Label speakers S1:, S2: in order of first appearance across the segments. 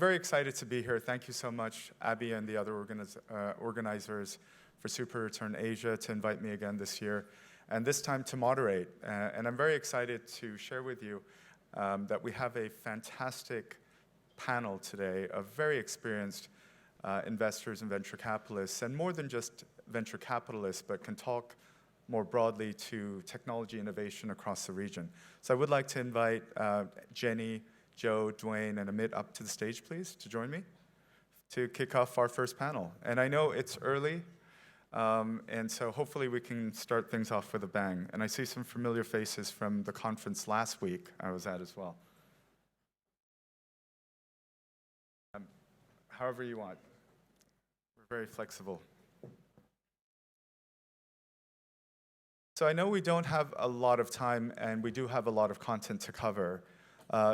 S1: Very excited to be here. Thank you so much, Abby and the other organizers for SuperReturn Asia to invite me again this year, and this time to moderate. And I'm very excited to share with you that we have a fantastic panel today of very experienced investors and venture capitalists, and more than just venture capitalists, but can talk more broadly to technology innovation across the region. So I would like to invite Jenny, Zhou, Duane, and Amit up to the stage, please, to join me to kick off our first panel. And I know it's early, and so hopefully we can start things off with a bang. And I see some familiar faces from the conference last week I was at as well. However you want. We're very flexible. So I know we don't have a lot of time, and we do have a lot of content to cover.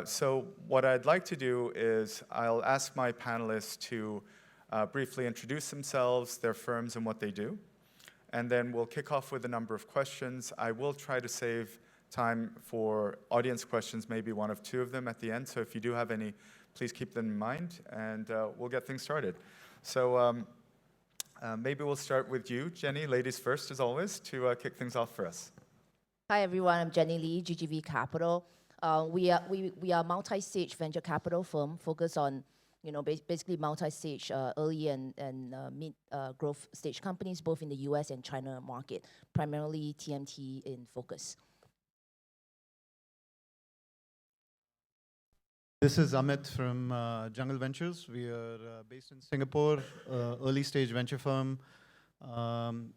S1: So what I'd like to do is I'll ask my panelists to briefly introduce themselves, their firms, and what they do. And then we'll kick off with a number of questions. I will try to save time for audience questions, maybe one of two of them at the end. So if you do have any, please keep them in mind, and we'll get things started. So maybe we'll start with you, Jenny, ladies first, as always, to kick things off for us.
S2: Hi, everyone. I'm Jenny Lee, GGV Capital. We are a multi-stage venture capital firm focused on, basically multi-stage early and mid growth stage companies, both in the US and China market, primarily TMT in focus.
S3: This is Amit from Jungle Ventures. We are based in Singapore, early stage venture firm.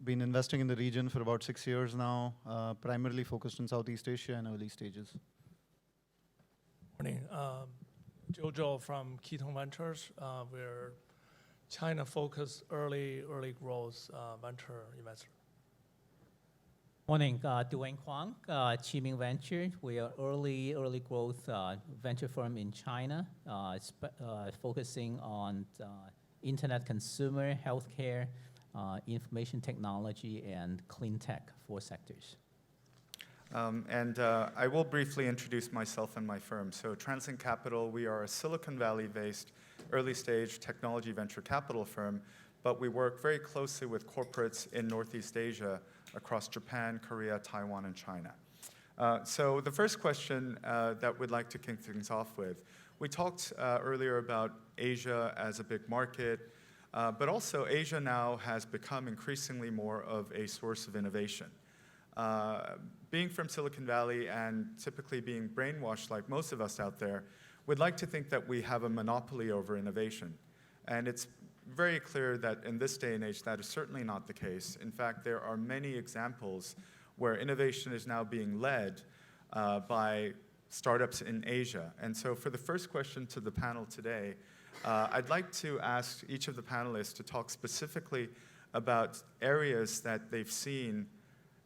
S3: Been investing in the region for about 6 years now, primarily focused in Southeast Asia and early stages.
S4: Morning. Zhou from Keytone Ventures. We're China-focused early growth venture investor.
S5: Morning, Duane Kuang, Qiming Venture. We are early growth venture firm in China, focusing on internet consumer, healthcare, information technology, and clean tech, 4 sectors.
S1: I will briefly introduce myself and my firm. So TransLink Capital, we are a Silicon Valley-based early-stage technology venture capital firm, but we work very closely with corporates in Northeast Asia across Japan, Korea, Taiwan, and China. So the first question that we'd like to kick things off with, we talked earlier about Asia as a big market, but also Asia now has become increasingly more of a source of innovation. Being from Silicon Valley and typically being brainwashed like most of us out there, we'd like to think that we have a monopoly over innovation. And it's very clear that in this day and age, that is certainly not the case. In fact, there are many examples where innovation is now being led by startups in Asia. And so for the first question to the panel today, I'd like to ask each of the panelists to talk specifically about areas that they've seen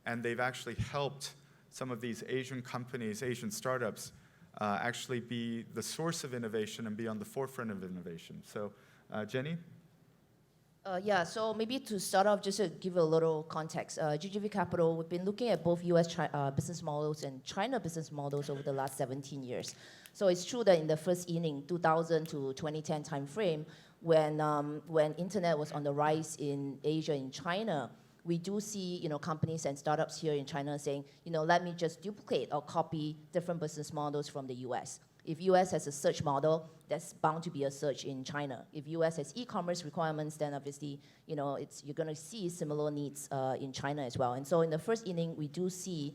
S1: and they've actually helped some of these Asian companies, Asian startups, actually be the source of innovation and be on the forefront of innovation. So, Jenny?
S2: Yeah, so maybe to start off, just to give a little context, GGV Capital, we've been looking at both US business models and China business models over the last 17 years. So it's true that in the first inning, 2000 to 2010 timeframe, when internet was on the rise in Asia and China, we do see companies and startups here in China saying, let me just duplicate or copy different business models from the US. If US has a search model, that's bound to be a search in China. If US has e-commerce requirements, then obviously you're going to see similar needs in China as well. And so in the first inning, we do see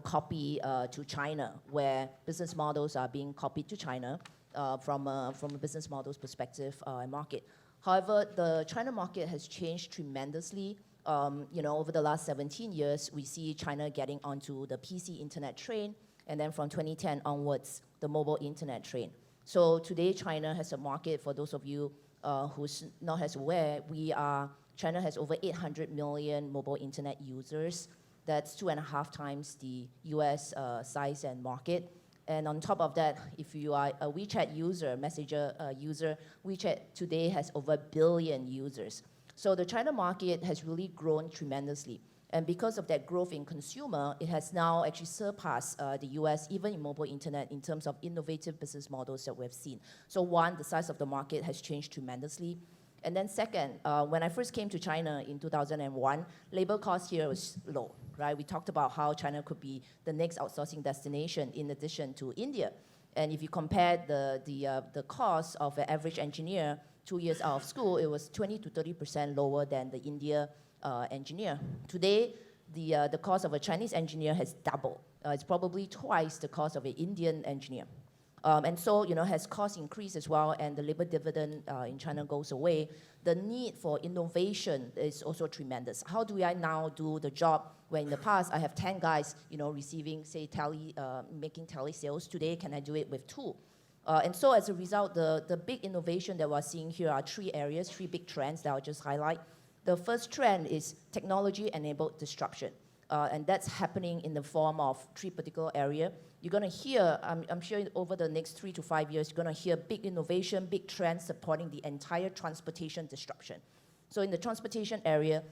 S2: copy to China, where business models are being copied to China from a business models perspective and market. However, the China market has changed tremendously. Over the last 17 years, we see China getting onto the PC internet train, and then from 2010 onwards, the mobile internet train. So today, China has a market, for those of you who's not as aware, China has over 800 million mobile internet users. That's 2.5 times the US size and market. And on top of that, if you are a WeChat user, Messenger user, WeChat today has over 1 billion users. So the China market has really grown tremendously. And because of that growth in consumer, it has now actually surpassed the US, even in mobile internet, in terms of innovative business models that we've seen. So one, the size of the market has changed tremendously. And then second, when I first came to China in 2001, labor cost here was low, right? We talked about how China could be the next outsourcing destination in addition to India. And if you compare the cost of an average engineer 2 years out of school, it was 20 to 30% lower than the India engineer. Today, the cost of a Chinese engineer has doubled. It's probably twice the cost of an Indian engineer. And so, has cost increased as well, and the labor dividend in China goes away. The need for innovation is also tremendous. How do I now do the job where in the past I have 10 guys, receiving, say, making tele sales? Today, can I do it with 2? And so as a result, the big innovation that we're seeing here are 3 areas, 3 big trends that I'll just highlight. The first trend is technology-enabled disruption. And that's happening in the form of 3 particular areas. You're going to hear, I'm sure over the next 3 to 5 years, you're going to hear big innovation, big trends supporting the entire transportation disruption. So in the transportation area,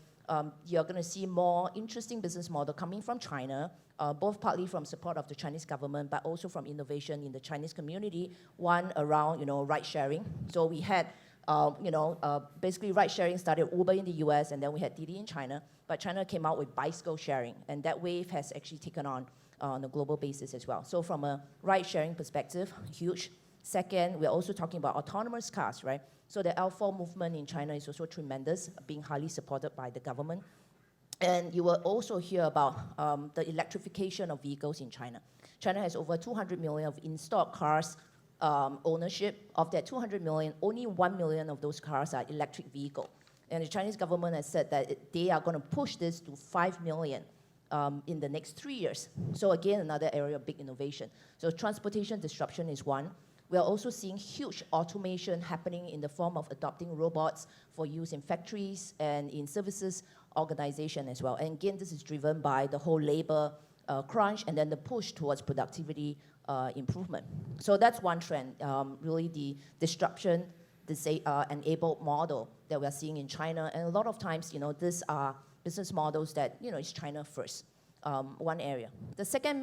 S2: you're going to see more interesting business model coming from China, both partly from support of the Chinese government, but also from innovation in the Chinese community. One around, ride sharing. So we had, basically ride sharing started Uber in the US, and then we had Didi in China. But China came out with bicycle sharing, and that wave has actually taken on a global basis as well. So from a ride-sharing perspective, huge. Second, we're also talking about autonomous cars, right? So the L4 movement in China is also tremendous, being highly supported by the government. And you will also hear about the electrification of vehicles in China. China has over 200 million of in-stock cars ownership. Of that 200 million, only 1 million of those cars are electric vehicle. And the Chinese government has said that they are going to push this to 5 million in the next 3 years. So again, another area of big innovation. So transportation disruption is one. We are also seeing huge automation happening in the form of adopting robots for use in factories and in services organization as well. And again, this is driven by the whole labor crunch and then the push towards productivity improvement. So that's one trend, really the disruption, enabled model that we are seeing in China. And a lot of times, these are business models that, is China first, one area. The second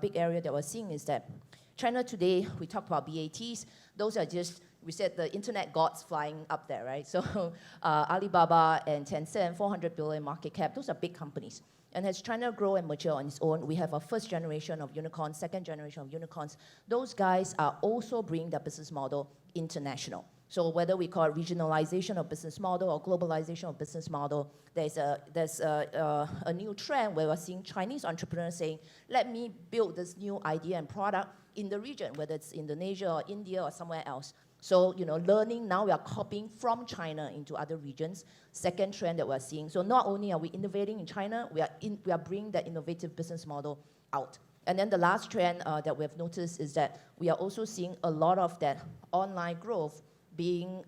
S2: big area that we're seeing is that China today, we talk about BATs. Those are just, we said the internet gods flying up there, right? So Alibaba and Tencent, 400 billion market cap, those are big companies. And as China grow and mature on its own, we have a first generation of unicorns, second generation of unicorns. Those guys are also bringing their business model international. So whether we call it regionalization of business model or globalization of business model, there's a new trend where we're seeing Chinese entrepreneurs saying, let me build this new idea and product in the region, whether it's Indonesia or India or somewhere else. So, learning, now we are copying from China into other regions. Second trend that we're seeing. So not only are we innovating in China, we are bringing that innovative business model out. And then the last trend that we have noticed is that we are also seeing a lot of that online growth being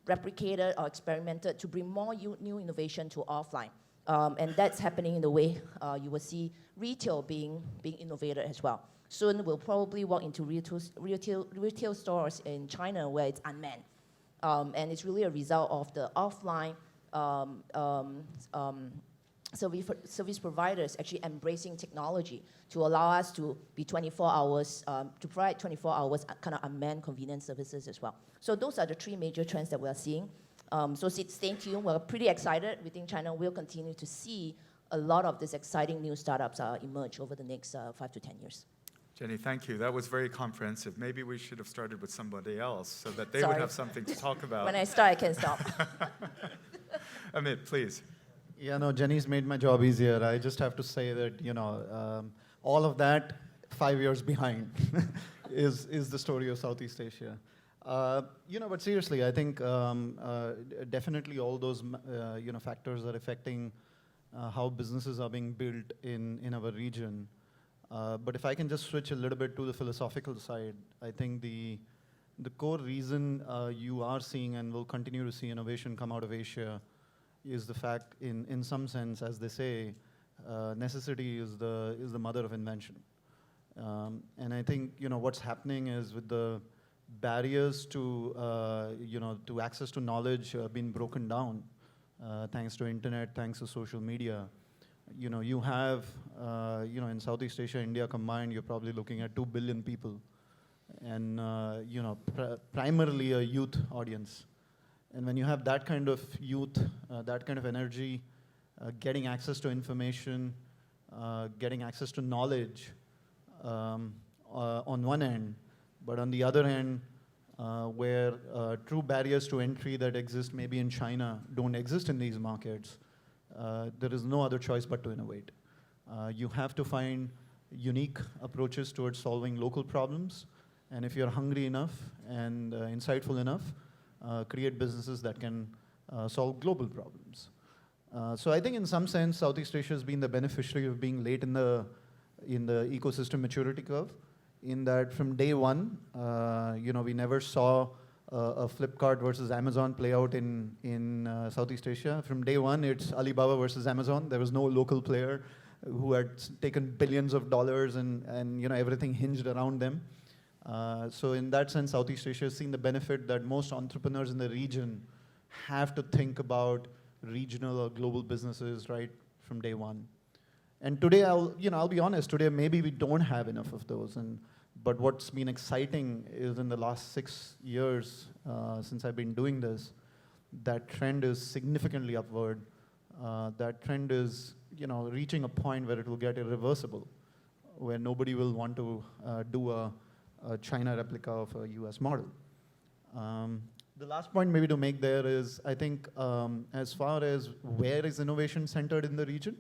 S2: replicated or experimented to bring more new innovation to offline. And that's happening in the way you will see retail being innovated as well. Soon we'll probably walk into retail stores in China where it's unmanned. And it's really a result of the offline service providers actually embracing technology to allow us to be 24 hours, to provide 24 hours kind of unmanned convenience services as well. So those are the 3 major trends that we are seeing. So stay tuned. We're pretty excited. We think China will continue to see a lot of these exciting new startups emerge over the next 5 to 10 years.
S1: Jenny, thank you. That was very comprehensive. Maybe we should have started with somebody else so that they would have something to talk about.
S2: When I start, I can stop.
S1: Amit, please.
S3: Yeah, no, Jenny's made my job easier. I just have to say that, all of that 5 years behind is the story of Southeast Asia. But seriously, I think definitely all those, factors are affecting how businesses are being built in our region. But if I can just switch a little bit to the philosophical side, I think the core reason you are seeing and will continue to see innovation come out of Asia is the fact, in some sense, as they say, necessity is the mother of invention. And I think what's happening is with the barriers to to access to knowledge being broken down, thanks to internet, thanks to social media. you have, in Southeast Asia, India combined, you're probably looking at 2 billion people, and primarily a youth audience. And when you have that kind of youth, that kind of energy, getting access to information, getting access to knowledge on one end, but on the other hand, where true barriers to entry that exist maybe in China don't exist in these markets, there is no other choice but to innovate. You have to find unique approaches towards solving local problems, and if you're hungry enough and insightful enough, create businesses that can solve global problems. So I think in some sense, Southeast Asia has been the beneficiary of being late in the ecosystem maturity curve, in that from day one, we never saw a Flipkart versus Amazon play out in Southeast Asia. From day one, it's Alibaba versus Amazon. There was no local player who had taken billions of dollars and everything hinged around them. So in that sense, Southeast Asia has seen the benefit that most entrepreneurs in the region have to think about regional or global businesses right from day one. And today, I'll be honest, today maybe we don't have enough of those. But what's been exciting is in the last 6 years since I've been doing this, that trend is significantly upward. That trend is reaching a point where it will get irreversible, where nobody will want to do a China replica of a US model. The last point maybe to make there is, I think as far as where is innovation centered in the region,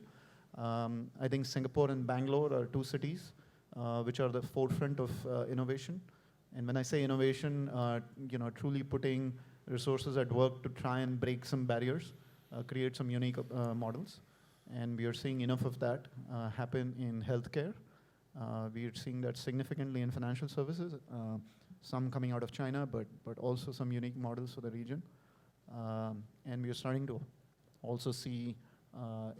S3: I think Singapore and Bangalore are 2 cities which are the forefront of innovation. And when I say innovation, truly putting resources at work to try and break some barriers, create some unique models. And we are seeing enough of that happen in healthcare. We are seeing that significantly in financial services, some coming out of China, but also some unique models for the region. And we are starting to also see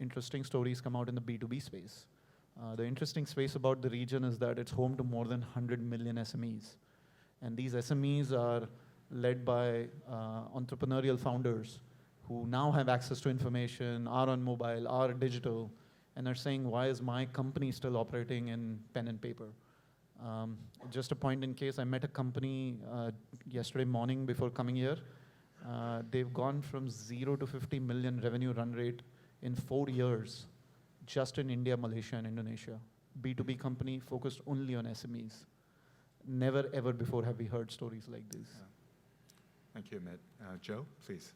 S3: interesting stories come out in the B2B space. The interesting space about the region is that it's home to more than 100 million SMEs. And these SMEs are led by entrepreneurial founders who now have access to information, are on mobile, are digital, and are saying, why is my company still operating in pen and paper? Just a point in case, I met a company yesterday morning before coming here. They've gone from 0 to 50 million revenue run rate in 4 years, just in India, Malaysia, and Indonesia. B2B company focused only on SMEs. Never ever before have we heard stories like this.
S1: Yeah. Thank you, Amit. Zhou, please.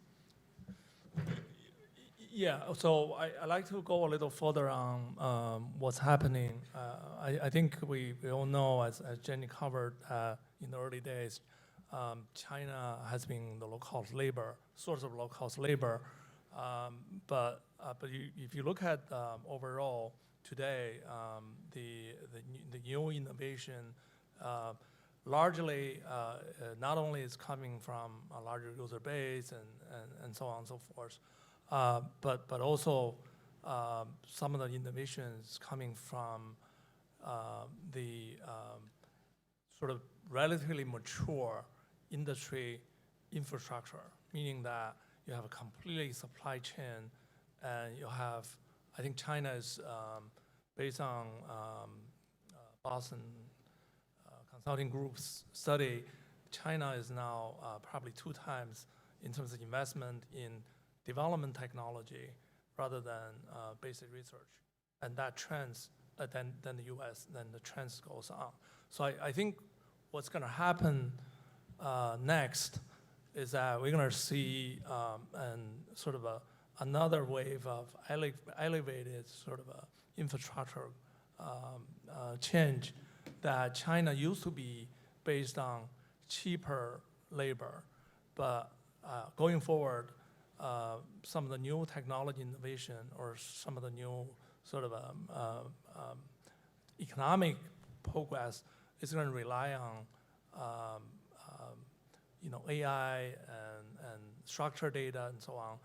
S4: Yeah, so I like to go a little further on what's happening. I think we all know, as Jenny covered in the early days, China has been the low-cost labor, source of low-cost labor. But if you look at overall today, the new innovation largely not only is coming from a larger user base and so on and so forth, but also some of the innovations coming from the sort of relatively mature industry infrastructure, meaning that you have a completely supply chain, and you have, I think China is, based on Boston Consulting Group's study, China is now probably 2 times in terms of investment in development technology rather than basic research. And that trends, then the US, then the trends goes on. So I think what's gonna happen next is that we're gonna see sort of another wave of elevated sort of infrastructure change that China used to be based on cheaper labor, but going forward, some of the new technology innovation or some of the new sort of economic progress is going to rely on AI and structured data and so on.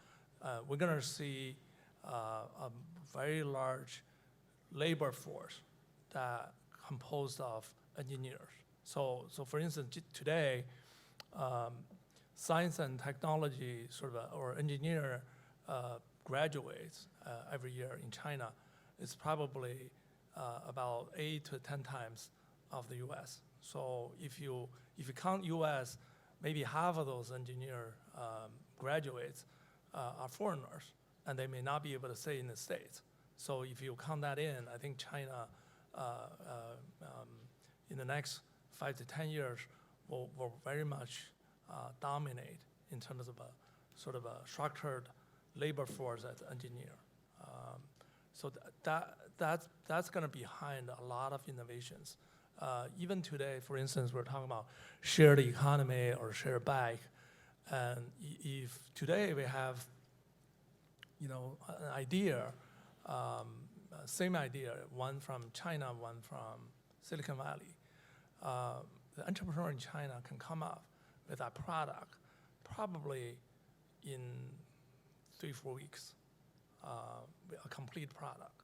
S4: We're going to see a very large labor force that composed of engineers. So for instance, today, science and technology or engineer graduates every year in China is probably about 8 to 10 times of the U.S. So if you count U.S., maybe half of those engineer graduates are foreigners, and they may not be able to stay in the States. So if you count that in, I think China, in the next 5 to 10 years, will very much dominate in terms of a sort of a structured labor force as engineer. So that's going to be behind a lot of innovations. Even today, for instance, we're talking about shared economy or shared bike. And if today we have, an idea, same idea, one from China, one from Silicon Valley, the entrepreneur in China can come up with that product probably in 3-4 weeks, a complete product,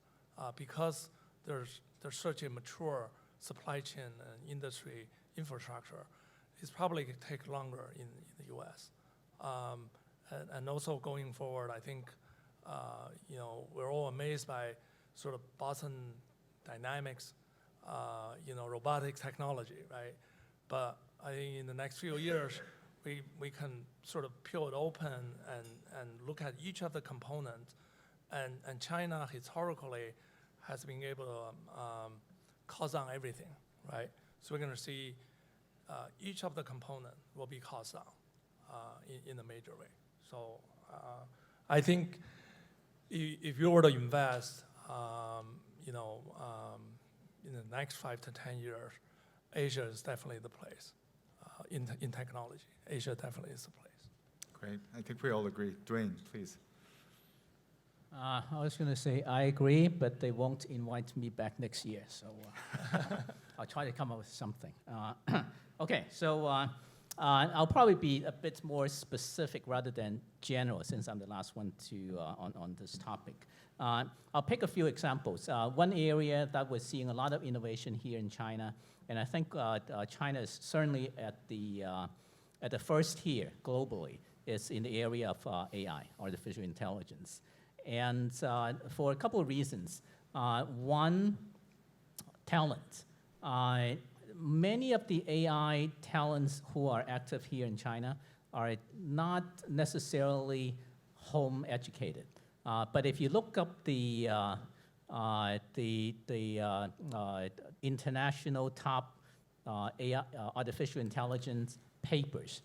S4: because there's such a mature supply chain and industry infrastructure. It's probably going to take longer in the U.S. And also going forward, I think we're all amazed by sort of Boston Dynamics, robotics technology, right? But I think in the next few years, we can sort of peel it open and look at each of the components. And China historically has been able to cost down everything, right? So we're going to see each of the components will be cost down in a major way. So I think if you were to invest, in the next 5 to 10 years, Asia is definitely the place in technology. Asia definitely is the place.
S1: Great. I think we all agree. Duane, please.
S5: I was going to say I agree, but they won't invite me back next year, so I'll try to come up with something. Okay, so I'll probably be a bit more specific rather than general, since I'm the last one to on this topic. I'll pick a few examples. One area that we're seeing a lot of innovation here in China, and I think China is certainly at the first tier globally, is in the area of AI, artificial intelligence. And for a couple of reasons. One, talent. Many of the AI talents who are active here in China are not necessarily home educated. But if you look up the international top AI, artificial intelligence papers,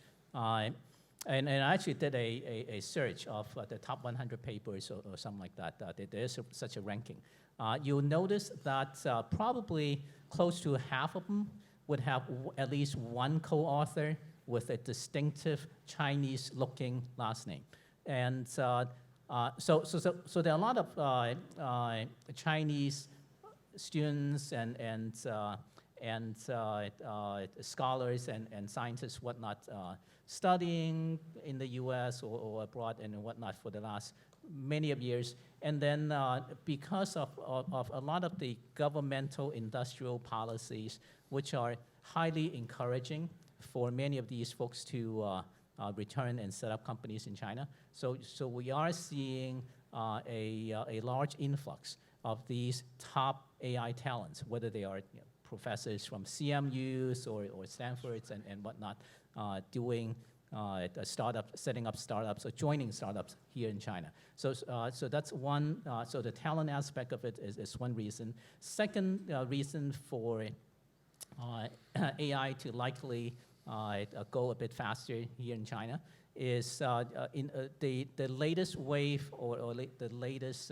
S5: and I actually did a search of the top 100 papers or something like that. There is such a ranking. You'll notice that probably close to half of them would have at least one co-author with a distinctive Chinese-looking last name. And so there are a lot of Chinese students and scholars and scientists, whatnot, studying in the U.S. or abroad and whatnot for the last many of years. And then because of a lot of the governmental industrial policies, which are highly encouraging for many of these folks to return and set up companies in China. So we are seeing a large influx of these top AI talents, whether they are professors from CMUs or Stanfords and whatnot, doing setting up startups or joining startups here in China. So that's one. So the talent aspect of it is one reason. Second reason for AI to likely go a bit faster here in China is in the latest wave or the latest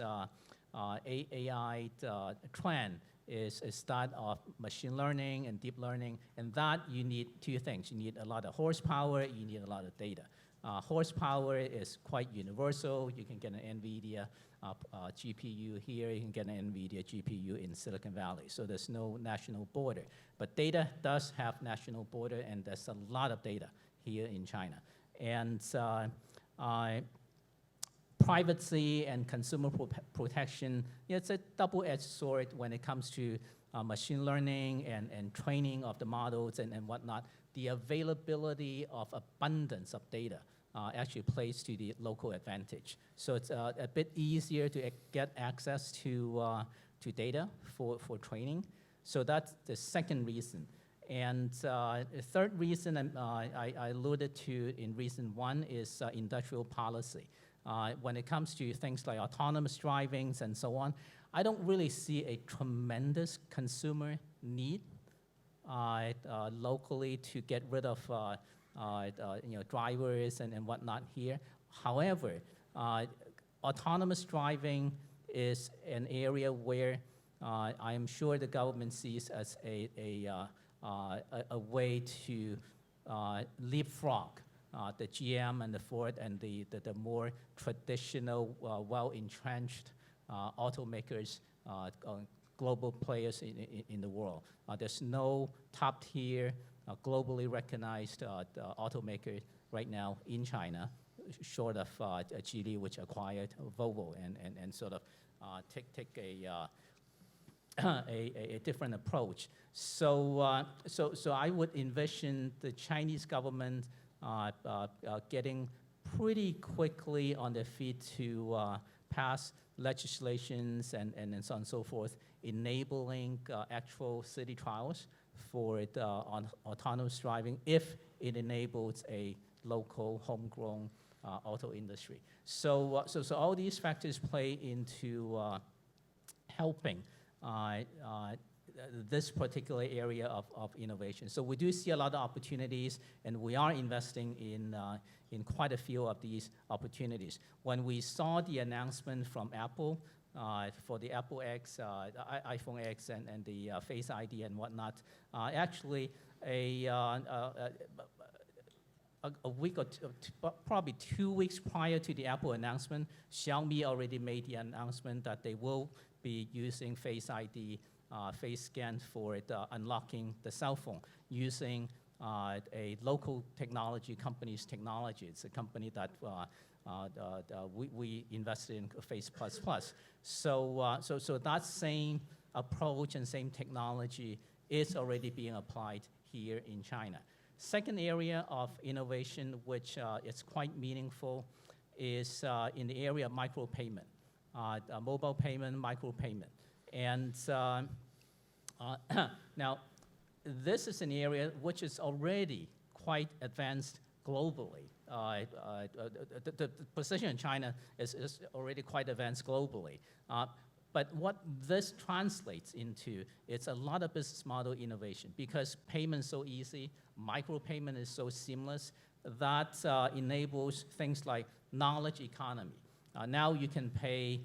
S5: AI trend is that of machine learning and deep learning, and that you need two things. You need a lot of horsepower, you need a lot of data. Horsepower is quite universal. You can get an NVIDIA GPU here, you can get an NVIDIA GPU in Silicon Valley, so there's no national border. But data does have national border, and there's a lot of data here in China. And privacy and consumer protection, it's a double-edged sword when it comes to machine learning and training of the models and whatnot. The availability of abundance of data actually plays to the local advantage. So it's a bit easier to get access to data for training. So that's the second reason. And the third reason I alluded to in reason one is industrial policy. When it comes to things like autonomous drivings and so on, I don't really see a tremendous consumer need locally to get rid of drivers and whatnot here. However, autonomous driving is an area where I am sure the government sees as a way to leapfrog the GM and the Ford and the more traditional, well-entrenched automakers, global players in the world. There's no top-tier, globally recognized automaker right now in China, short of Geely, which acquired Volvo and sort of take a different approach. So I would envision the Chinese government getting pretty quickly on their feet to pass legislations and so on and so forth, enabling actual city trials for on autonomous driving if it enables a local homegrown auto industry. So all these factors play into helping this particular area of innovation. So we do see a lot of opportunities, and we are investing in quite a few of these opportunities. When we saw the announcement from Apple for the Apple X, iPhone X, and the Face ID and whatnot, actually a week or two, probably 2 weeks prior to the Apple announcement, Xiaomi already made the announcement that they will be using Face ID, face scan for unlocking the cell phone using a local technology company's technology. It's a company that we invested in, Face++. So that same approach and same technology is already being applied here in China. Second area of innovation, which is quite meaningful, is in the area of micropayment, mobile payment, micropayment. And now, this is an area which is already quite advanced globally. The position in China is already quite advanced globally. But what this translates into, it's a lot of business model innovation because payment is so easy, micropayment is so seamless, that enables things like knowledge economy. Now you can pay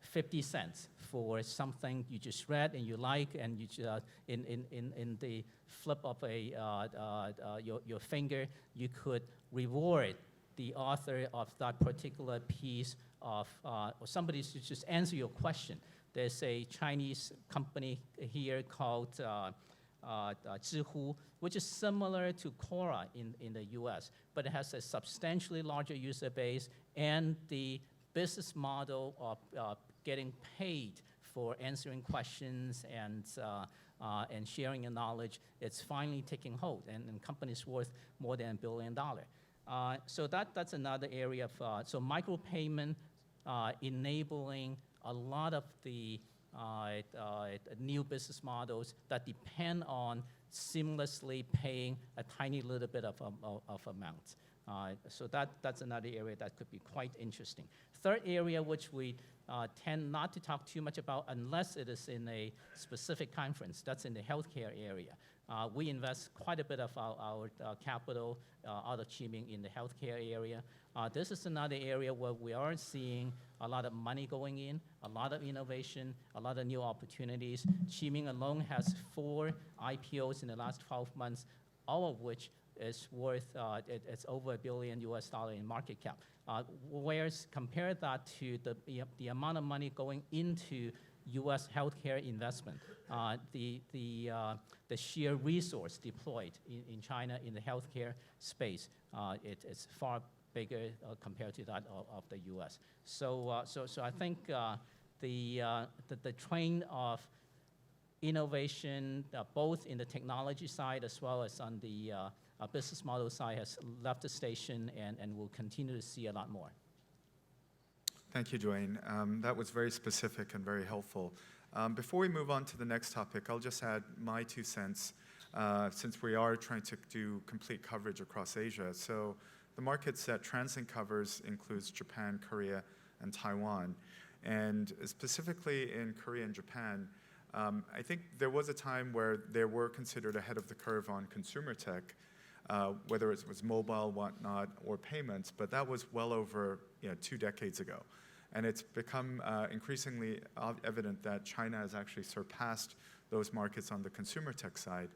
S5: 50 cents for something you just read and you like, and you in the flip of your finger, you could reward the author of that particular piece of, or somebody should just answer your question. There's a Chinese company here called Zhou, which is similar to Quora in the US, but it has a substantially larger user base, and the business model of getting paid for answering questions and sharing your knowledge, it's finally taking hold, and the company's worth more than $1 billion. So that's another area of, so micropayment enabling a lot of the new business models that depend on seamlessly paying a tiny little bit of amount. So that's another area that could be quite interesting. Third area, which we tend not to talk too much about unless it is in a specific conference, that's in the healthcare area. We invest quite a bit of our capital out of Qiming in the healthcare area. This is another area where we are seeing a lot of money going in, a lot of innovation, a lot of new opportunities. Qiming alone has 4 IPOs in the last 12 months, all of which is worth, it's over $1 billion in market cap. Whereas compare that to the amount of money going into U.S. healthcare investment, the sheer resource deployed in China in the healthcare space, it's far bigger compared to that of the U.S. So I think the train of innovation, both in the technology side as well as on the our business model side has left the station and we'll continue to see a lot more.
S1: Thank you, Duane. That was very specific and very helpful. Before we move on to the next topic, I'll just add my 2 cents, since we are trying to do complete coverage across Asia. So the markets that TransLink covers includes Japan, Korea, and Taiwan. And specifically in Korea and Japan, I think there was a time where they were considered ahead of the curve on consumer tech, whether it was mobile, whatnot, or payments, but that was well over 2 decades ago. And it's become increasingly evident that China has actually surpassed those markets on the consumer tech side.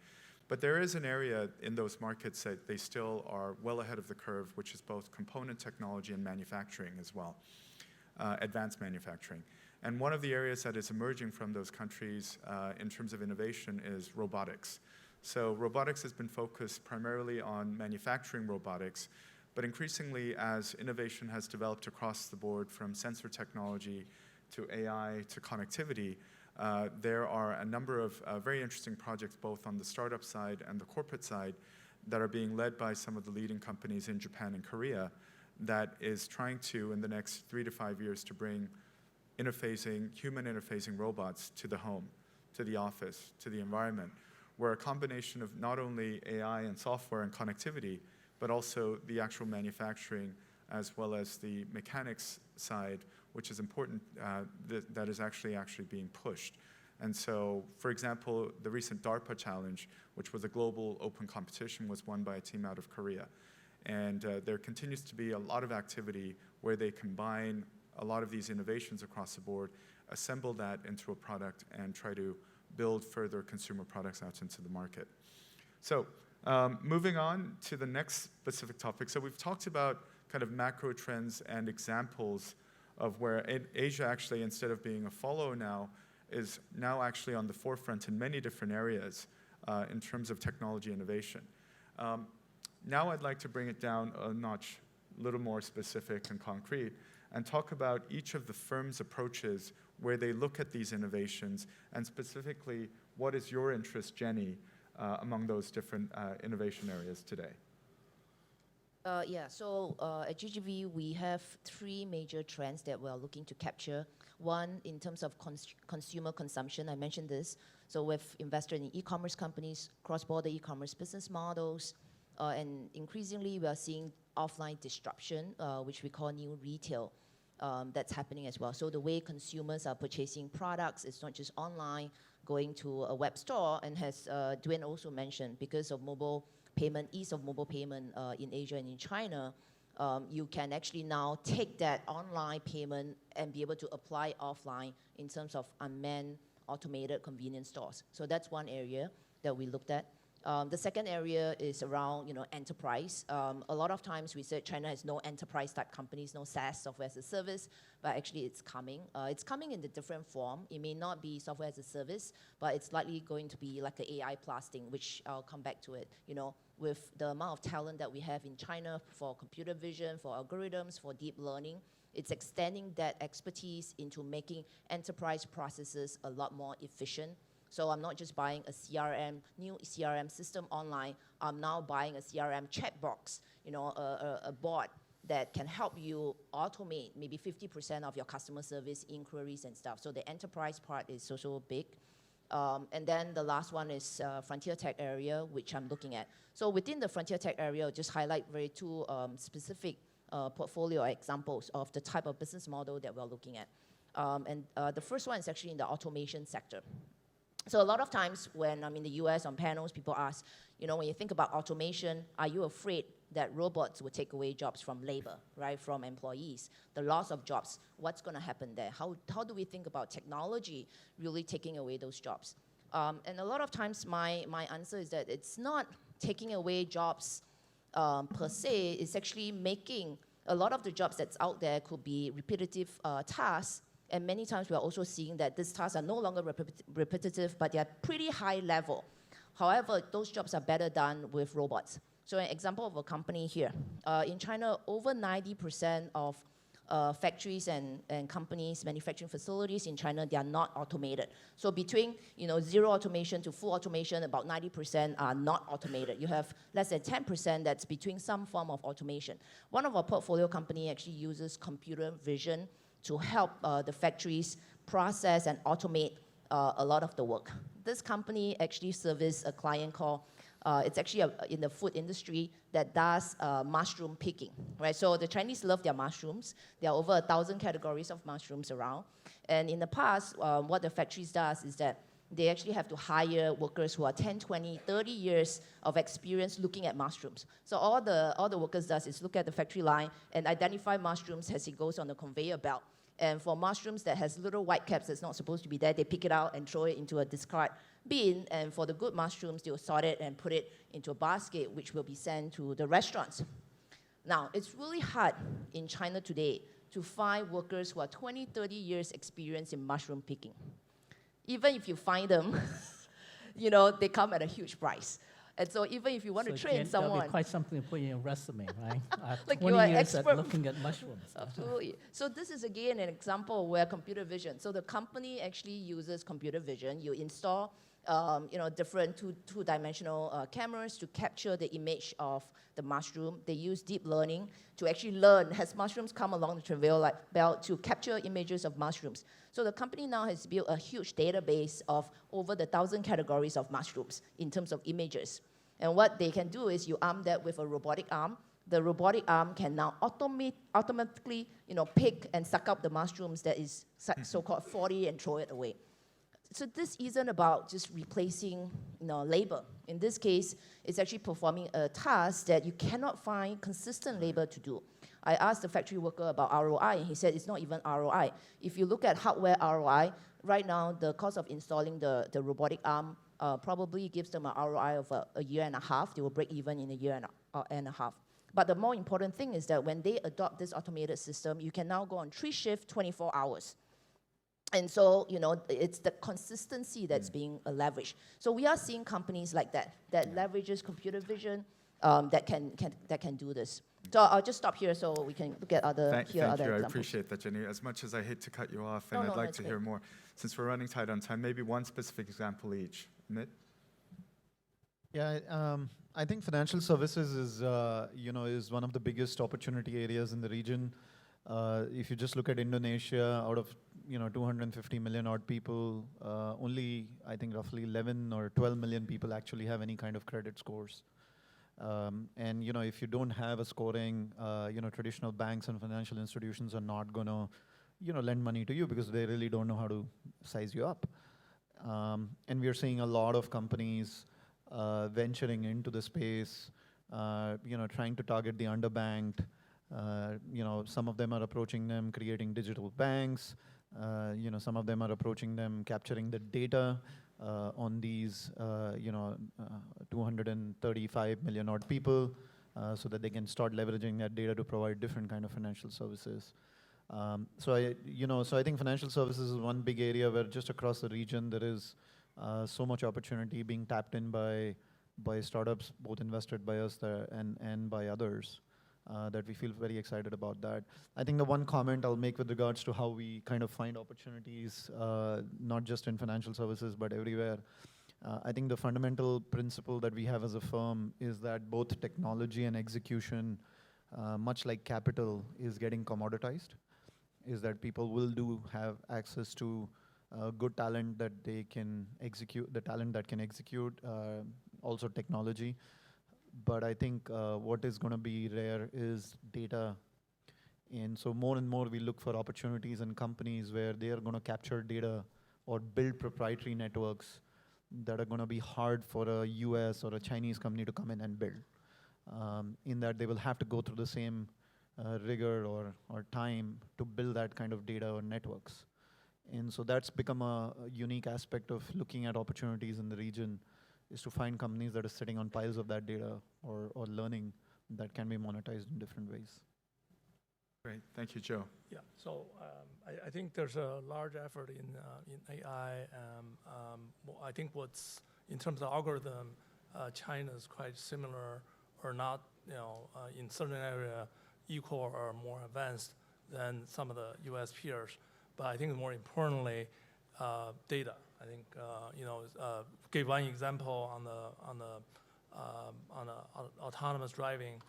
S1: But there is an area in those markets that they still are well ahead of the curve, which is both component technology and manufacturing as well, advanced manufacturing. And one of the areas that is emerging from those countries in terms of innovation is robotics. So robotics has been focused primarily on manufacturing robotics, but increasingly as innovation has developed across the board from sensor technology to AI to connectivity, there are a number of very interesting projects both on the startup side and the corporate side that are being led by some of the leading companies in Japan and Korea that is trying to, in the next 3 to 5 years, to bring human interfacing robots to the home, to the office, to the environment, where a combination of not only AI and software and connectivity, but also the actual manufacturing as well as the mechanics side, which is important, that is actually being pushed. And so, for example, the recent DARPA challenge, which was a global open competition, was won by a team out of Korea. And there continues to be a lot of activity where they combine a lot of these innovations across the board, assemble that into a product, and try to build further consumer products out into the market. So moving on to the next specific topic. So we've talked about kind of macro trends and examples of where Asia actually, instead of being a follow now, is now actually on the forefront in many different areas in terms of technology innovation. Now I'd like to bring it down a notch, a little more specific and concrete, and talk about each of the firm's approaches where they look at these innovations, and specifically, what is your interest, Jenny, among those different innovation areas today?
S2: So at GGV, we have 3 major trends that we're looking to capture. One, in terms of consumer consumption, I mentioned this. So we've invested in e-commerce companies, cross-border e-commerce business models, and increasingly we are seeing offline disruption, which we call new retail, that's happening as well. So the way consumers are purchasing products, it's not just online, going to a web store, and as Duane also mentioned, because of mobile payment, ease of mobile payment in Asia and in China, you can actually now take that online payment and be able to apply offline in terms of unmanned automated convenience stores. So that's one area that we looked at. The second area is around enterprise. A lot of times we said China has no enterprise type companies, no SaaS, software as a service, but actually it's coming. It's coming in a different form. It may not be software as a service, but it's likely going to be like an AI plus thing, which I'll come back to it. With the amount of talent that we have in China for computer vision, for algorithms, for deep learning, it's extending that expertise into making enterprise processes a lot more efficient. So I'm not just buying a new CRM system online. I'm now buying a CRM chat box, a bot that can help you automate maybe 50% of your customer service inquiries and stuff. So the enterprise part is also big. And then the last one is frontier tech area, which I'm looking at. So within the frontier tech area, I'll just highlight two specific portfolio examples of the type of business model that we're looking at. The first one is actually in the automation sector. So a lot of times when I'm in the US on panels, people ask, when you think about automation, are you afraid that robots will take away jobs from labor, right, from employees? The loss of jobs, what's going to happen there? How do we think about technology really taking away those jobs? And a lot of times my answer is that it's not taking away jobs per se. It's actually making a lot of the jobs that's out there could be repetitive tasks. And many times we are also seeing that these tasks are no longer repetitive, but they are pretty high level. However, those jobs are better done with robots. So an example of a company here. In China, over 90% of factories and companies, manufacturing facilities in China, they are not automated. So between zero automation to full automation, about 90% are not automated. You have less than 10% that's between some form of automation. One of our portfolio company actually uses computer vision to help the factories process and automate a lot of the work. This company actually services a client called, it's actually in the food industry that does mushroom picking, right? So the Chinese love their mushrooms. There are over 1,000 categories of mushrooms around. And in the past, what the factories does is that they actually have to hire workers who are 10, 20, 30 years of experience looking at mushrooms. So all the workers does is look at the factory line and identify mushrooms as it goes on the conveyor belt. And for mushrooms that has little white caps that's not supposed to be there, they pick it out and throw it into a discard bin. And for the good mushrooms, they'll sort it and put it into a basket, which will be sent to the restaurants. Now, it's really hard in China today to find workers who are 20, 30 years experience in mushroom picking. Even if you find them, they come at a huge price. And so even if you want to train
S5: That'll
S2: someone...
S5: be quite something to put in your resume, right? I have
S2: Like
S5: 20
S2: you are
S5: years at
S2: expert.
S5: looking at mushrooms.
S2: Absolutely. So this is, again, an example where computer vision. So the company actually uses computer vision. You install different two-dimensional cameras to capture the image of the mushroom. They use deep learning to actually learn as mushrooms come along the conveyor belt to capture images of mushrooms. So the company now has built a huge database of over 1,000 categories of mushrooms in terms of images. And what they can do is you arm that with a robotic arm. The robotic arm can now automatically pick and suck up the mushrooms that is so-called 40 and throw it away. So this isn't about just replacing labor. In this case, it's actually performing a task that you cannot find consistent labor to do. I asked the factory worker about ROI, and he said it's not even ROI. If you look at hardware ROI, right now the cost of installing the robotic arm probably gives them an ROI of a year and a half. They will break even in a year and a half. But the more important thing is that when they adopt this automated system, you can now go on 3 shifts, 24 hours. And so, it's the consistency that's being leveraged. So we are seeing companies like that leverages computer vision that can do this. So I'll just stop here so we can look at other examples.
S1: I appreciate that, Jenny. As much as I hate to cut you off, and I'd like to hear more, since we're running tight on time, maybe one specific example each. Amit?
S3: Yeah, I think financial services is one of the biggest opportunity areas in the region. If you just look at Indonesia, out of 250 million odd people, only I think roughly 11 or 12 million people actually have any kind of credit scores. And if you don't have a scoring, traditional banks and financial institutions are not gonna lend money to you because they really don't know how to size you up. And we are seeing a lot of companies venturing into the space, trying to target the underbanked. Some of them are approaching them, creating digital banks. Some of them are approaching them, capturing the data on these, 235 million odd people, so that they can start leveraging that data to provide different kind of financial services. So I think financial services is one big area where just across the region there is so much opportunity being tapped in by startups, both invested by us there and by others. That we feel very excited about that. I think the one comment I'll make with regards to how we kind of find opportunities, not just in financial services, but everywhere. I think the fundamental principle that we have as a firm is that both technology and execution, much like capital, is getting commoditized. Is that people will have access to good talent that they can execute, the talent that can execute, also technology. But I think what is going to be rare is data. And so more and more we look for opportunities in companies where they are going to capture data or build proprietary networks that are going to be hard for a US or a Chinese company to come in and build. In that they will have to go through the same rigor or time to build that kind of data or networks. And so that's become a unique aspect of looking at opportunities in the region, is to find companies that are sitting on piles of that data or learning that can be monetized in different ways.
S1: Great, thank you, Zhou.
S4: Yeah, so I think there's a large effort in AI. I think in terms of algorithm, China is quite similar or not, in certain area equal or more advanced than some of the U.S. peers. But I think more importantly, data. I think gave one example on the autonomous driving.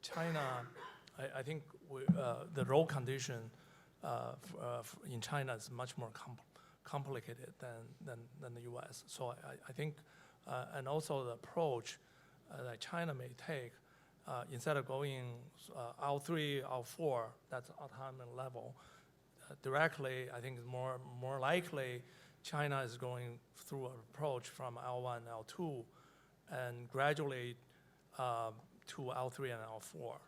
S4: China, I think the road condition in China is much more complicated than the U.S. So I think, and also the approach that China may take, instead of going L3, L4, that's autonomous level, directly, I think it's more likely China is going through an approach from L1, L2, and gradually to L3 and L4.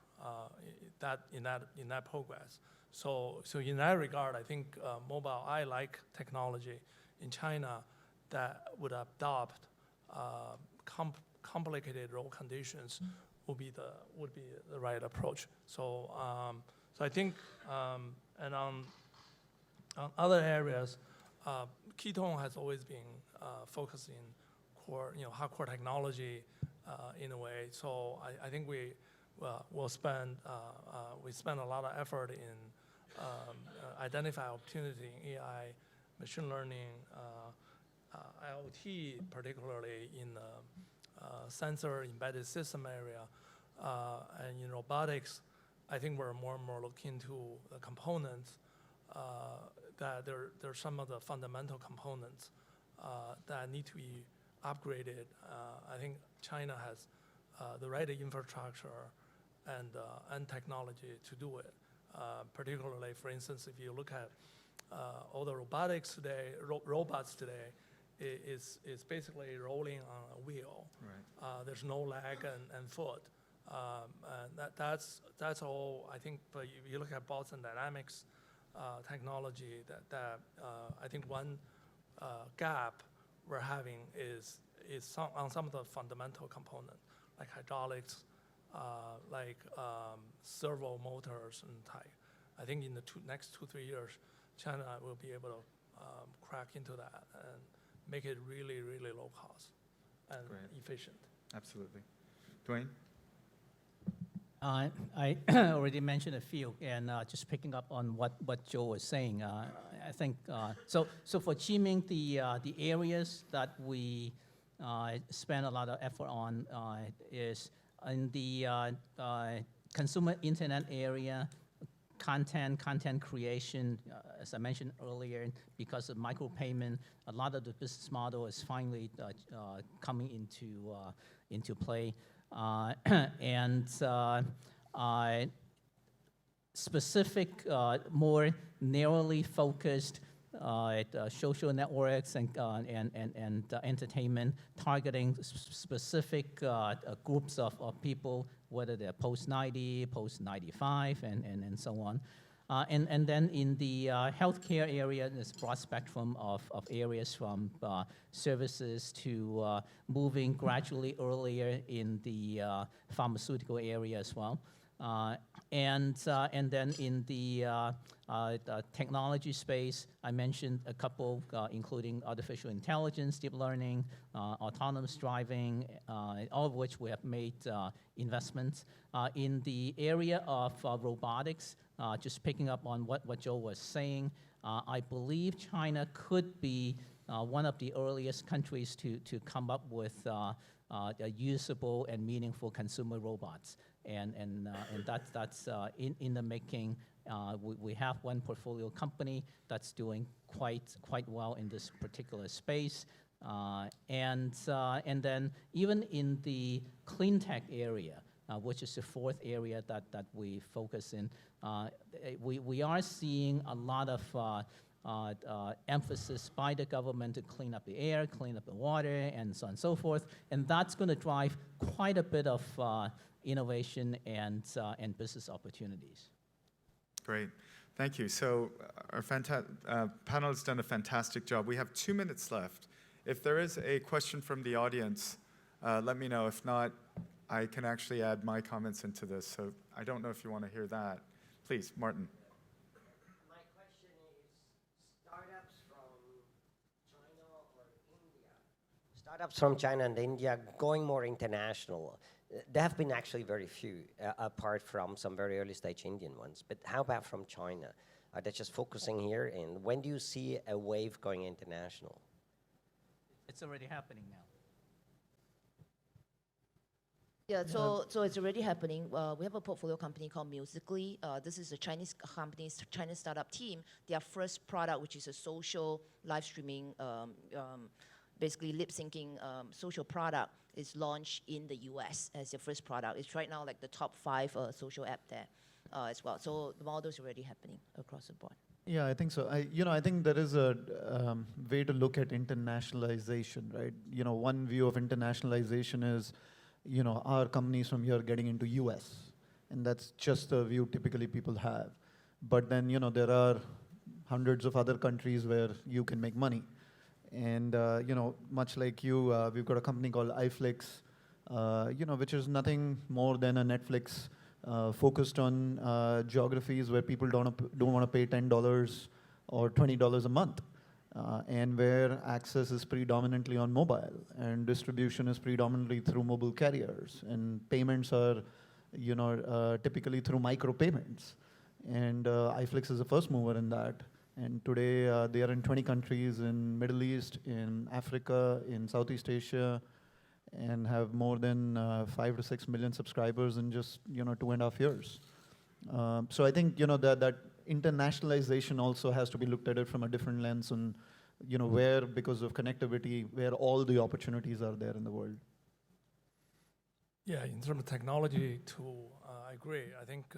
S4: In that progress. So in that regard, I think mobile eye-like technology in China that would adopt complicated road conditions would be the right approach. So I think, and on other areas, Keytone has always been focusing core, hardcore technology in a way. So I think we spend a lot of effort in identify opportunity in AI, machine learning, IoT, particularly in the sensor embedded system area, and in robotics. I think we're more and more looking into the components that there are some of the fundamental components that need to be upgraded. I think China has the right infrastructure and technology to do it. Particularly, for instance, if you look at all the robotics today, robots today, is basically rolling on a wheel. Right. There's no leg and foot. And that's all. I think. But if you look at Boston Dynamics technology, that I think one gap we're having is on some of the fundamental components like hydraulics, like servo motors and type. I think in the next 2-3 years, China will be able to crack into that and make it really, really low cost and efficient.
S1: Absolutely. Duane?
S5: I already mentioned a few, and just picking up on what Zhou was saying, I think, so for Qiming, the areas that we spend a lot of effort on is in the consumer internet area, content creation, as I mentioned earlier, because of micropayment, a lot of the business model is finally coming into play. And specific, more narrowly focused social networks and entertainment, targeting specific groups of people, whether they're post-90, post-95, and so on. And then in the healthcare area, there's a broad spectrum of areas from services to moving gradually earlier in the pharmaceutical area as well. And then in the technology space, I mentioned a couple, including artificial intelligence, deep learning, autonomous driving, all of which we have made investments. In the area of robotics, just picking up on what Zhou was saying, I believe China could be one of the earliest countries to come up with usable and meaningful consumer robots. And that's in the making. We have one portfolio company that's doing quite well in this particular space. And then even in the clean tech area, which is the fourth area that we focus in, we are seeing a lot of emphasis by the government to clean up the air, clean up the water, and so on and so forth. And that's going to drive quite a bit of innovation and business opportunities.
S1: Great. Thank you. So our panel has done a fantastic job. We have 2 minutes left. If there is a question from the audience, let me know. If not, I can actually add my comments into this. So I don't know if you want to hear that. Please, Martin.
S6: My question is, startups from China and India going more international, There have been actually very few, apart from some very early stage Indian ones. But how about from China? Are they just focusing here? And when do you see a wave going international?
S5: It's already happening now.
S2: Yeah, so it's already happening. We have a portfolio company called Musically. This is a Chinese company, Chinese startup team. Their first product, which is a social live streaming, basically lip syncing social product, is launched in the US as their first product. It's right now like the top 5 social app there as well. So the model is already happening across the board.
S3: Yeah, I think so. I think there is a way to look at internationalization, right? One view of internationalization is, are companies from here getting into US? And that's just the view typically people have. But then, there are hundreds of other countries where you can make money. And, much like you, we've got a company called iFlix, which is nothing more than a Netflix focused on geographies where people don't want to pay $10 or $20 a month. And where access is predominantly on mobile and distribution is predominantly through mobile carriers, and payments are, typically through micropayments. And iFlix is the first mover in that. And today they are in 20 countries in Middle East, in Africa, in Southeast Asia, and have more than 5 to 6 million subscribers in just 2.5 years. So I think that internationalization also has to be looked at it from a different lens, and where, because of connectivity, where all the opportunities are there in the world.
S4: Yeah, in terms of technology tool, I agree. I think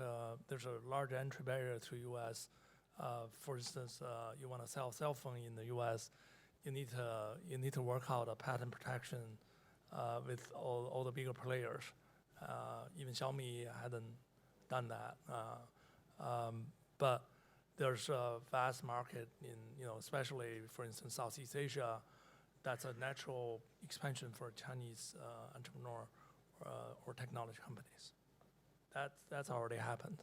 S4: there's a large entry barrier to US. For instance, you want to sell a cell phone in the US, you need to work out a patent protection with all the bigger players. Even Xiaomi hadn't done that. But there's a vast market in, especially, for instance, Southeast Asia. That's a natural expansion for Chinese entrepreneur or technology companies. That's already happened.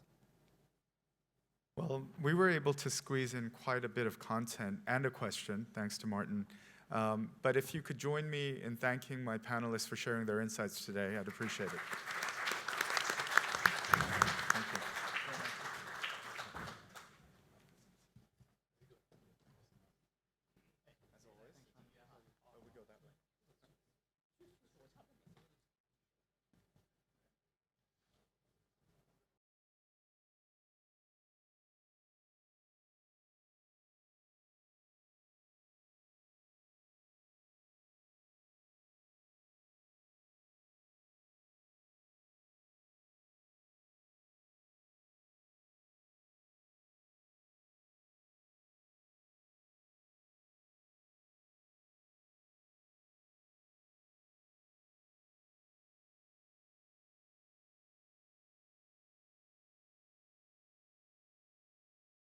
S1: Well, we were able to squeeze in quite a bit of content and a question, thanks to Martin. But if you could join me in thanking my panelists for sharing their insights today, I'd appreciate it.